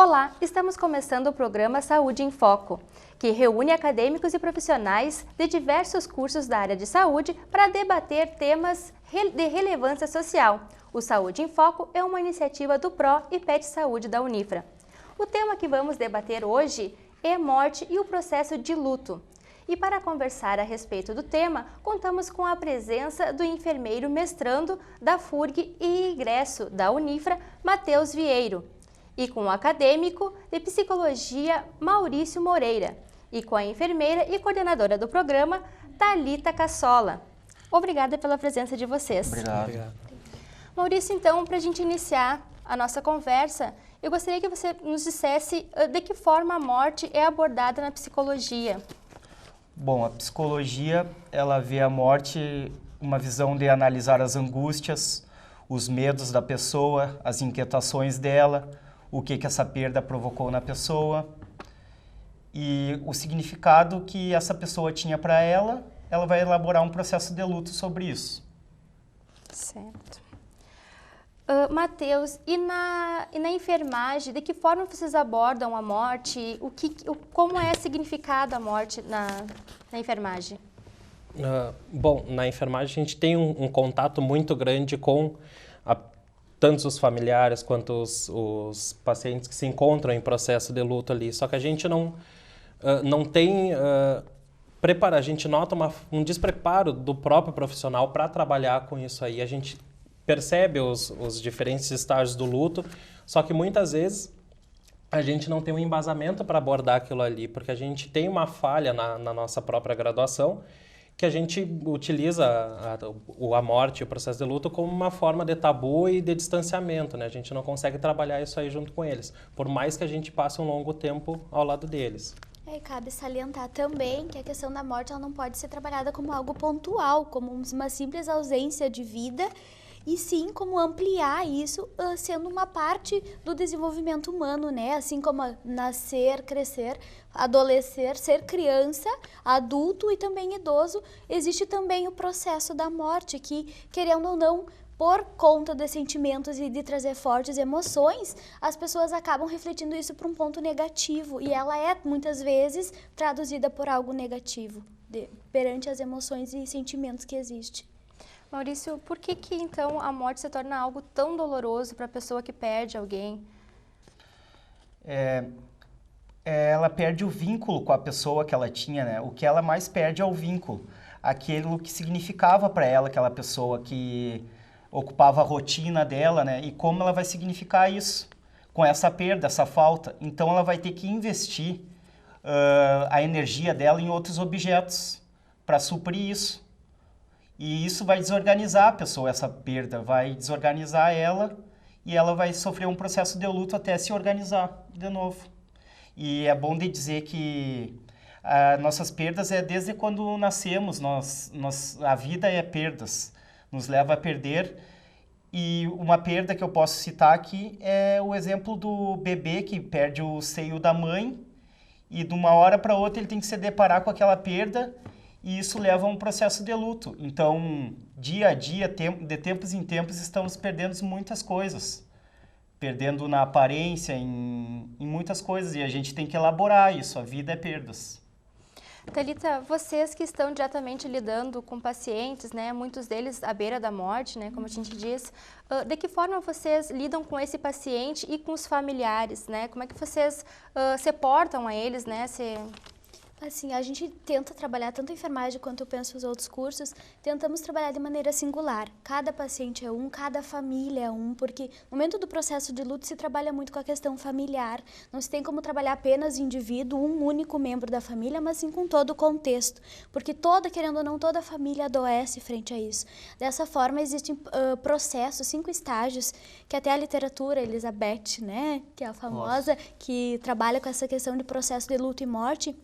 Olá, estamos começando o programa Saúde em Foco, que reúne acadêmicos e profissionais de diversos cursos da área de saúde para debater temas de relevância social. O Saúde em Foco é uma iniciativa do PRO e PET Saúde da Unifra. O tema que vamos debater hoje é morte e o processo de luto. E para conversar a respeito do tema, contamos com a presença do enfermeiro mestrando da FURG e egresso da Unifra, Matheus Vieiro, e com o acadêmico de psicologia Maurício Moreira, e com a enfermeira e coordenadora do programa, Thalita Cassola. Obrigada pela presença de vocês. Obrigado. Maurício, então, para a gente iniciar a nossa conversa, eu gostaria que você nos dissesse de que forma a morte é abordada na psicologia. Bom, a psicologia, ela vê a morte uma visão de analisar as angústias, os medos da pessoa, as inquietações dela, o que essa perda provocou na pessoa e o significado que essa pessoa tinha para ela vai elaborar um processo de luto sobre isso. Certo. Matheus, e na enfermagem, de que forma vocês abordam a morte? Como é significado a morte na enfermagem? Bom, na enfermagem a gente tem um contato muito grande com tanto os familiares quanto os pacientes que se encontram em processo de luto ali. Só que a gente não tem preparo, a gente nota um despreparo do próprio profissional para trabalhar com isso aí. A gente percebe os diferentes estágios do luto, só que muitas vezes a gente não tem um embasamento para abordar aquilo ali, porque a gente tem uma falha na nossa própria graduação, que a gente utiliza a morte e o processo de luto como uma forma de tabu e de distanciamento, né? A gente não consegue trabalhar isso aí junto com eles, por mais que a gente passe um longo tempo ao lado deles. E cabe salientar também que a questão da morte ela não pode ser trabalhada como algo pontual, como uma simples ausência de vida, e sim como ampliar isso sendo uma parte do desenvolvimento humano, né? Assim como nascer, crescer, adolescer, ser criança, adulto e também idoso, existe também o processo da morte que, querendo ou não, por conta de sentimentos e de trazer fortes emoções, as pessoas acabam refletindo isso para um ponto negativo e ela é, muitas vezes, traduzida por algo negativo perante as emoções e sentimentos que existem. Maurício, por que então a morte se torna algo tão doloroso para a pessoa que perde alguém? Ela perde o vínculo com a pessoa que ela tinha, né? O que ela mais perde é o vínculo. Aquilo que significava para ela, aquela pessoa que ocupava a rotina dela, né? E como ela vai significar isso com essa perda, essa falta. Então ela vai ter que investir a energia dela em outros objetos para suprir isso. E isso vai desorganizar a pessoa, essa perda, vai desorganizar ela e ela vai sofrer um processo de luto até se organizar de novo. E é bom de dizer que nossas perdas é desde quando nascemos, a vida é perdas, nos leva a perder. E uma perda que eu posso citar aqui é o exemplo do bebê que perde o seio da mãe e de uma hora para outra ele tem que se deparar com aquela perda. E isso leva a um processo de luto. Então, dia a dia, de tempos em tempos, estamos perdendo muitas coisas. Perdendo na aparência, em muitas coisas. E a gente tem que elaborar isso. A vida é perdas. Thalita, vocês que estão diretamente lidando com pacientes, né, muitos deles à beira da morte, né, como a gente diz, de que forma vocês lidam com esse paciente e com os familiares, né? Como é que vocês se portam a eles, né? Assim, a gente tenta trabalhar tanto a enfermagem quanto eu penso os outros cursos, tentamos trabalhar de maneira singular. Cada paciente é um, cada família é um, porque no momento do processo de luto se trabalha muito com a questão familiar. Não se tem como trabalhar apenas indivíduo, um único membro da família, mas sim com todo o contexto. Porque querendo ou não, toda a família adoece frente a isso. Dessa forma, existem processos, 5 estágios, que até a literatura, Elizabeth, né, que é a famosa, que trabalha com essa questão de processo de luto e morte,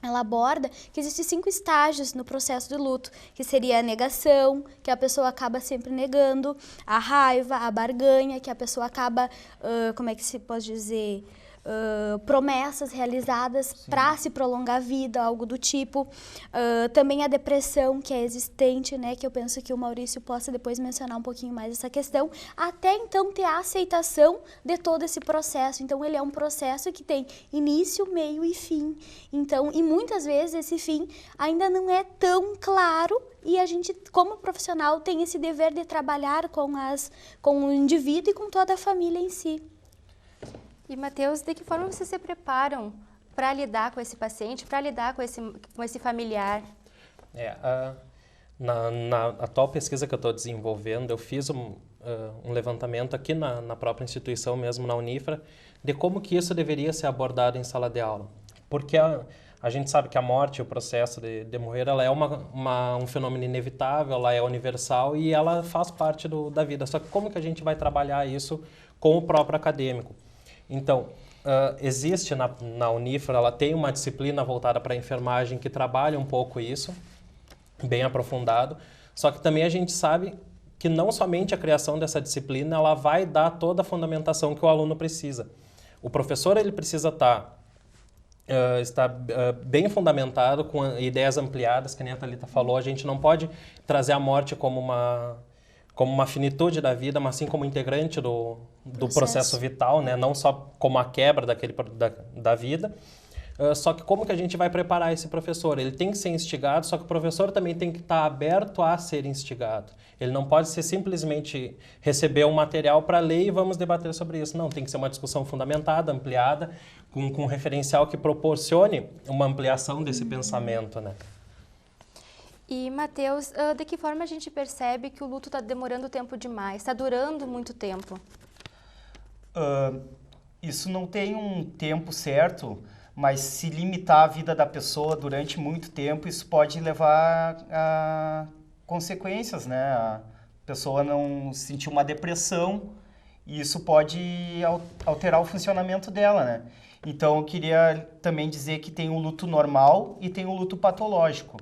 ela aborda que existem 5 estágios no processo de luto, que seria a negação, que a pessoa acaba sempre negando, a raiva, a barganha, que a pessoa acaba, como é que se pode dizer, promessas realizadas para se prolongar a vida, algo do tipo. Também a depressão que é existente, né, que eu penso que o Maurício possa depois mencionar um pouquinho mais essa questão, até então ter a aceitação de todo esse processo. Então ele é um processo que tem início, meio e fim. Então, e muitas vezes esse fim ainda não é tão claro e a gente, como profissional, tem esse dever de trabalhar com o indivíduo e com toda a família em si. E, Matheus, de que forma vocês se preparam para lidar com esse paciente, para lidar com esse familiar? Na atual pesquisa que eu estou desenvolvendo, eu fiz um levantamento aqui na própria instituição mesmo, na Unifra, de como que isso deveria ser abordado em sala de aula. Porque a gente sabe que a morte, o processo de morrer, ela é um fenômeno inevitável, ela é universal e ela faz parte da vida. Só que como que a gente vai trabalhar isso com o próprio acadêmico? Então, existe na Unifra, ela tem uma disciplina voltada para a enfermagem que trabalha um pouco isso, bem aprofundado, só que também a gente sabe que não somente a criação dessa disciplina, ela vai dar toda a fundamentação que o aluno precisa. O professor, ele precisa estar bem fundamentado, com ideias ampliadas, que nem a Thalita falou. A gente não pode trazer a morte como uma finitude da vida, mas sim como integrante do processo vital, né? Não só como a quebra da vida. Só que como que a gente vai preparar esse professor? Ele tem que ser instigado, só que o professor também tem que estar aberto a ser instigado. Ele não pode ser simplesmente receber um material para ler e vamos debater sobre isso. Não, tem que ser uma discussão fundamentada, ampliada, com um referencial que proporcione uma ampliação desse pensamento, né? E, Matheus, de que forma a gente percebe que o luto está demorando tempo demais, está durando muito tempo? Isso não tem um tempo certo, mas se limitar a vida da pessoa durante muito tempo, isso pode levar a consequências, né? A pessoa não sentir uma depressão e isso pode alterar o funcionamento dela, né? Então, eu queria também dizer que tem o luto normal e tem o luto patológico.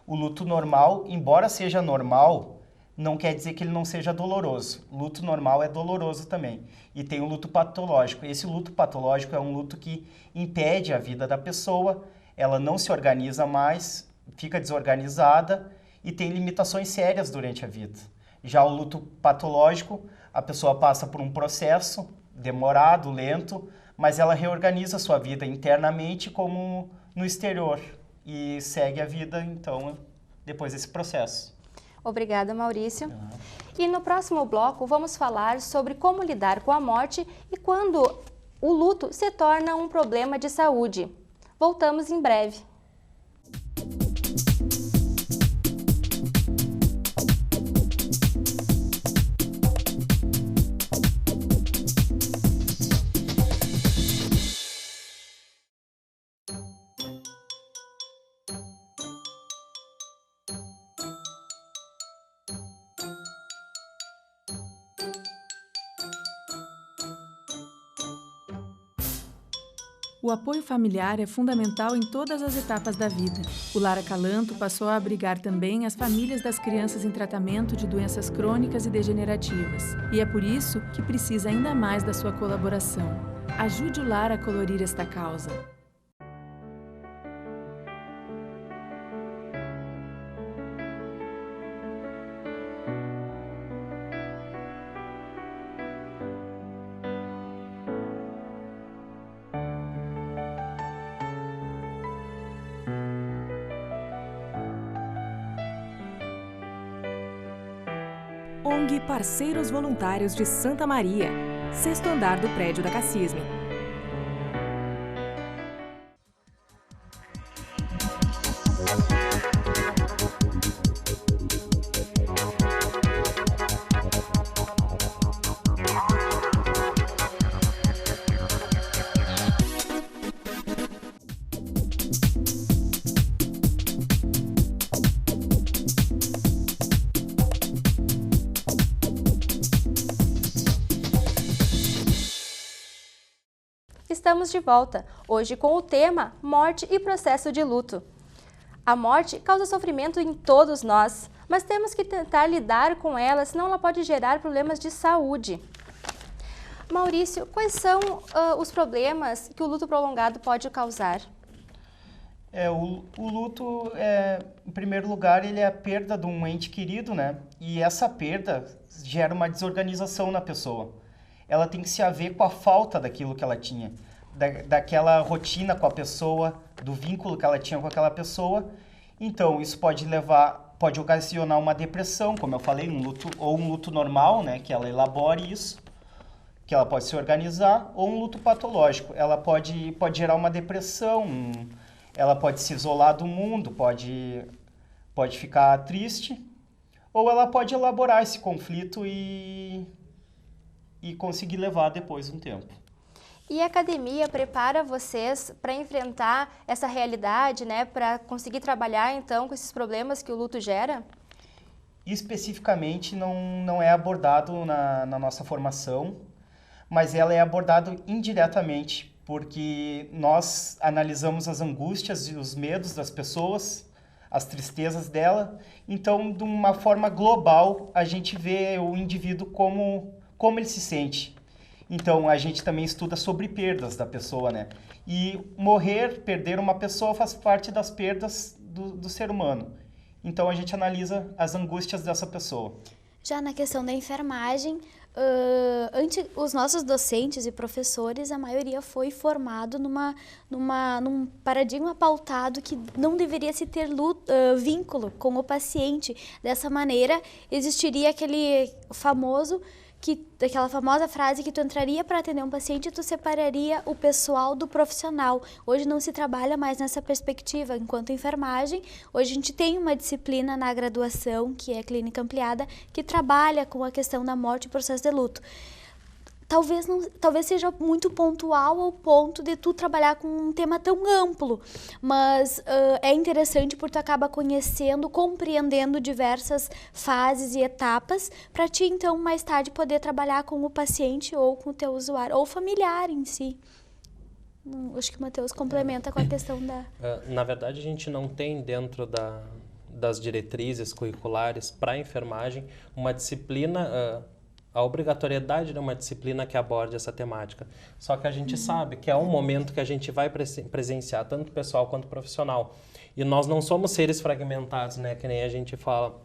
O luto normal, embora seja normal, não quer dizer que ele não seja doloroso. O luto normal é doloroso também. E tem o luto patológico. Esse luto patológico é um luto que impede a vida da pessoa, ela não se organiza mais, fica desorganizada e tem limitações sérias durante a vida. Já o luto patológico, a pessoa passa por um processo demorado, lento, mas ela reorganiza a sua vida internamente como no exterior e segue a vida, então, depois desse processo. Obrigada, Maurício. E no próximo bloco vamos falar sobre como lidar com a morte e quando o luto se torna um problema de saúde. Voltamos em breve. O apoio familiar é fundamental em todas as etapas da vida. O Lar Acalanto passou a abrigar também as famílias das crianças em tratamento de doenças crônicas e degenerativas. E é por isso que precisa ainda mais da sua colaboração. Ajude o Lar a colorir esta causa. ONG Parceiros Voluntários de Santa Maria, 6º andar do prédio da Cassisme. Estamos de volta, hoje com o tema Morte e Processo de Luto. A morte causa sofrimento em todos nós, mas temos que tentar lidar com ela, senão ela pode gerar problemas de saúde. Maurício, quais são os problemas que o luto prolongado pode causar? O luto, em primeiro lugar, ele é a perda de um ente querido, né? E essa perda gera uma desorganização na pessoa. Ela tem que se haver com a falta daquilo que ela tinha, daquela rotina com a pessoa, do vínculo que ela tinha com aquela pessoa. Então, isso pode ocasionar uma depressão, como eu falei, um luto normal, né? Que ela elabore isso, que ela pode se organizar, ou um luto patológico. Ela pode gerar uma depressão, ela pode se isolar do mundo, pode ficar triste, ou ela pode elaborar esse conflito e conseguir levar depois um tempo. E a academia prepara vocês para enfrentar essa realidade, né? Para conseguir trabalhar, então, com esses problemas que o luto gera? Especificamente não é abordado na nossa formação, mas ela é abordada indiretamente, porque nós analisamos as angústias e os medos das pessoas, as tristezas dela. Então, de uma forma global, a gente vê o indivíduo como ele se sente. Então, a gente também estuda sobre perdas da pessoa, né? E perder uma pessoa faz parte das perdas do ser humano. Então, a gente analisa as angústias dessa pessoa. Já na questão da enfermagem, os nossos docentes e professores, a maioria foi formado num paradigma pautado que não deveria se ter vínculo com o paciente. Dessa maneira, existiria aquela famosa frase que tu entraria para atender um paciente e tu separaria o pessoal do profissional. Hoje não se trabalha mais nessa perspectiva. Enquanto enfermagem, hoje a gente tem uma disciplina na graduação, que é clínica ampliada, que trabalha com a questão da morte e processo de luto. Talvez seja muito pontual ao ponto de tu trabalhar com um tema tão amplo, mas é interessante porque tu acaba conhecendo, compreendendo diversas fases e etapas para ti, então, mais tarde poder trabalhar com o paciente ou com o teu usuário, ou familiar em si. Acho que o Matheus complementa com a questão da... Na verdade, a gente não tem dentro das diretrizes curriculares para a enfermagem uma disciplina... a obrigatoriedade de uma disciplina que aborde essa temática. Só que a gente sabe que é um momento que a gente vai presenciar, tanto pessoal quanto profissional. E nós não somos seres fragmentados, né? Que nem a gente fala.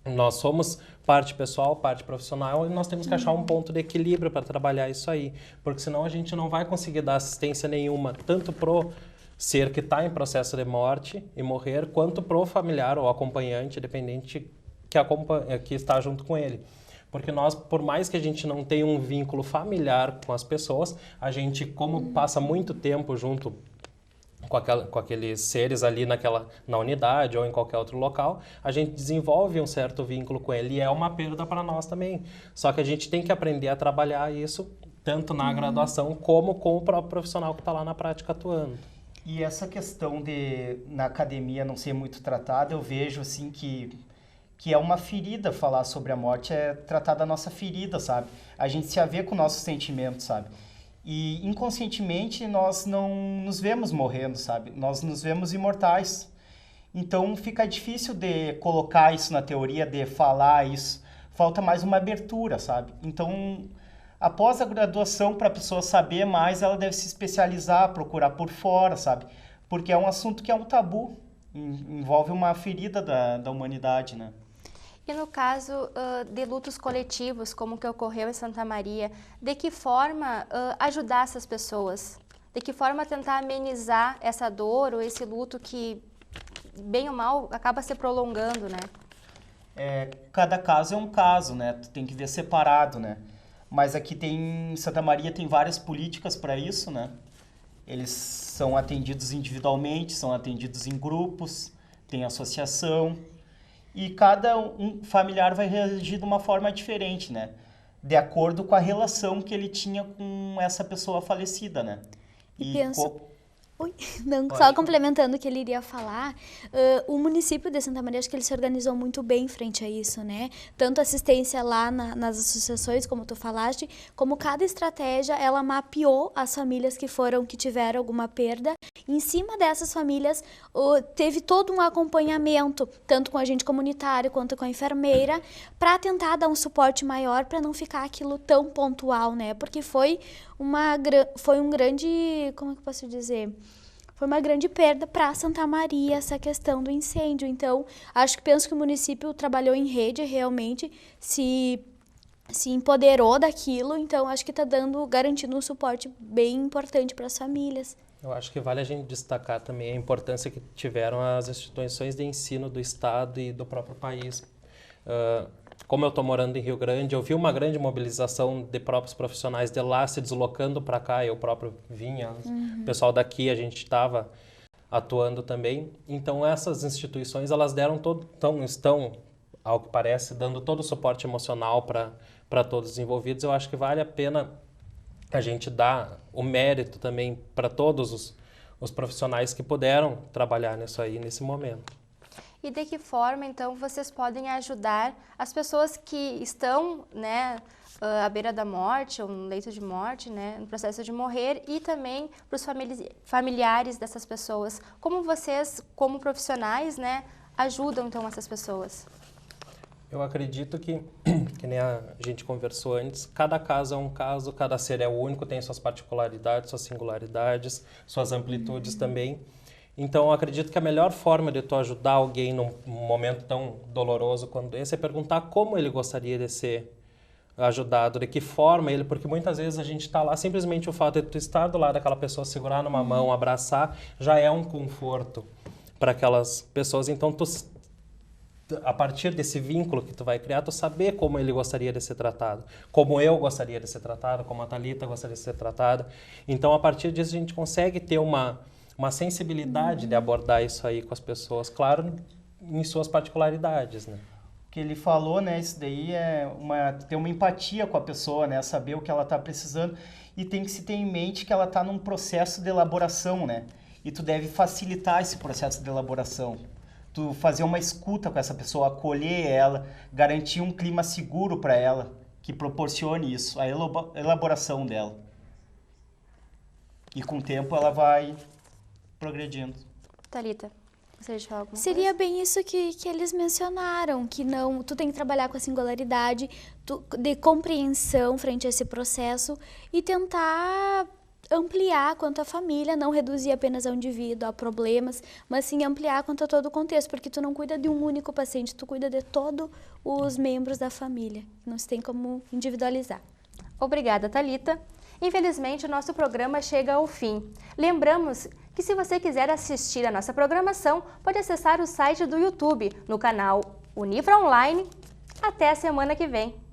Nós somos parte pessoal, parte profissional, e nós temos que achar um ponto de equilíbrio para trabalhar isso aí. Porque senão a gente não vai conseguir dar assistência nenhuma, tanto pro ser que está em processo de morte e morrer, quanto pro familiar ou acompanhante, dependente que está junto com ele. Porque nós, por mais que a gente não tenha um vínculo familiar com as pessoas, a gente, como passa muito tempo junto com aqueles seres ali na unidade ou em qualquer outro local, a gente desenvolve um certo vínculo com ele e é uma perda para nós também. Só que a gente tem que aprender a trabalhar isso, tanto na graduação como com o próprio profissional que está lá na prática atuando. E essa questão de, na academia, não ser muito tratada, eu vejo assim que é uma ferida falar sobre a morte, é tratar da nossa ferida, sabe? A gente se haver com nossos sentimentos, sabe? E inconscientemente nós não nos vemos morrendo, sabe? Nós nos vemos imortais. Então fica difícil de colocar isso na teoria, de falar isso. Falta mais uma abertura, sabe? Então, após a graduação, para a pessoa saber mais, ela deve se especializar, procurar por fora, sabe? Porque é um assunto que é um tabu, envolve uma ferida da humanidade, né? E no caso de lutos coletivos, como que ocorreu em Santa Maria, de que forma ajudar essas pessoas? De que forma tentar amenizar essa dor ou esse luto que, bem ou mal, acaba se prolongando, né? Cada caso é um caso, né? Tu tem que ver separado, né? Mas aqui em Santa Maria tem várias políticas para isso, né? Eles são atendidos individualmente, são atendidos em grupos, tem associação. E cada familiar vai reagir de uma forma diferente, né? De acordo com a relação que ele tinha com essa pessoa falecida, né? Oi, não, só complementando o que ele iria falar, o município de Santa Maria, acho que ele se organizou muito bem frente a isso, né? Tanto assistência lá nas associações, como tu falaste, como cada estratégia, ela mapeou as famílias que tiveram alguma perda. Em cima dessas famílias, teve todo um acompanhamento, tanto com a agente comunitário quanto com a enfermeira, para tentar dar um suporte maior, para não ficar aquilo tão pontual, né? Porque foi um grande, como é que eu posso dizer? Foi uma grande perda para Santa Maria essa questão do incêndio. Então, penso que o município trabalhou em rede, realmente se empoderou daquilo. Então, acho que está garantindo um suporte bem importante para as famílias. Eu acho que vale a gente destacar também a importância que tiveram as instituições de ensino do Estado e do próprio país. Como eu estou morando em Rio Grande, eu vi uma grande mobilização de próprios profissionais de lá se deslocando para cá, eu próprio vinha, o pessoal daqui, a gente estava atuando também. Então essas instituições, elas estão, ao que parece, dando todo o suporte emocional para todos os envolvidos. Eu acho que vale a pena a gente dar o mérito também para todos os profissionais que puderam trabalhar nisso aí, nesse momento. E de que forma, então, vocês podem ajudar as pessoas que estão, né, à beira da morte, ou no leito de morte, né, no processo de morrer, e também para os familiares dessas pessoas? Como vocês, como profissionais, né, ajudam, então, essas pessoas? Eu acredito que nem a gente conversou antes, cada caso é um caso, cada ser é único, tem suas particularidades, suas singularidades, suas amplitudes também. Então, eu acredito que a melhor forma de tu ajudar alguém num momento tão doloroso quanto esse é perguntar como ele gostaria de ser ajudado, de que forma ele, porque muitas vezes a gente está lá, simplesmente o fato de tu estar do lado daquela pessoa, segurar numa mão, abraçar, já é um conforto para aquelas pessoas. Então, a partir desse vínculo que tu vai criar, tu saber como ele gostaria de ser tratado, como eu gostaria de ser tratado, como a Thalita gostaria de ser tratada. Então, a partir disso, a gente consegue ter uma sensibilidade de abordar isso aí com as pessoas, claro, em suas particularidades, né? O que ele falou, né, isso daí é ter uma empatia com a pessoa, né, saber o que ela está precisando, e tem que se ter em mente que ela está num processo de elaboração, né, e tu deve facilitar esse processo de elaboração. Tu fazer uma escuta com essa pessoa, acolher ela, garantir um clima seguro para ela, que proporcione isso, a elaboração dela. E com o tempo ela vai progredindo. Thalita, você de falar alguma Seria coisa? bem isso que eles mencionaram, que não, tu tem que trabalhar com a singularidade, de compreensão frente a esse processo e tentar ampliar quanto à família, não reduzir apenas ao indivíduo, a problemas, mas sim ampliar quanto a todo o contexto, porque tu não cuida de um único paciente, tu cuida de todos os membros da família, não se tem como individualizar. Obrigada, Thalita. Infelizmente, o nosso programa chega ao fim. Lembramos que se você quiser assistir a nossa programação, pode acessar o site do YouTube, no canal Unifra Online. Até a semana que vem!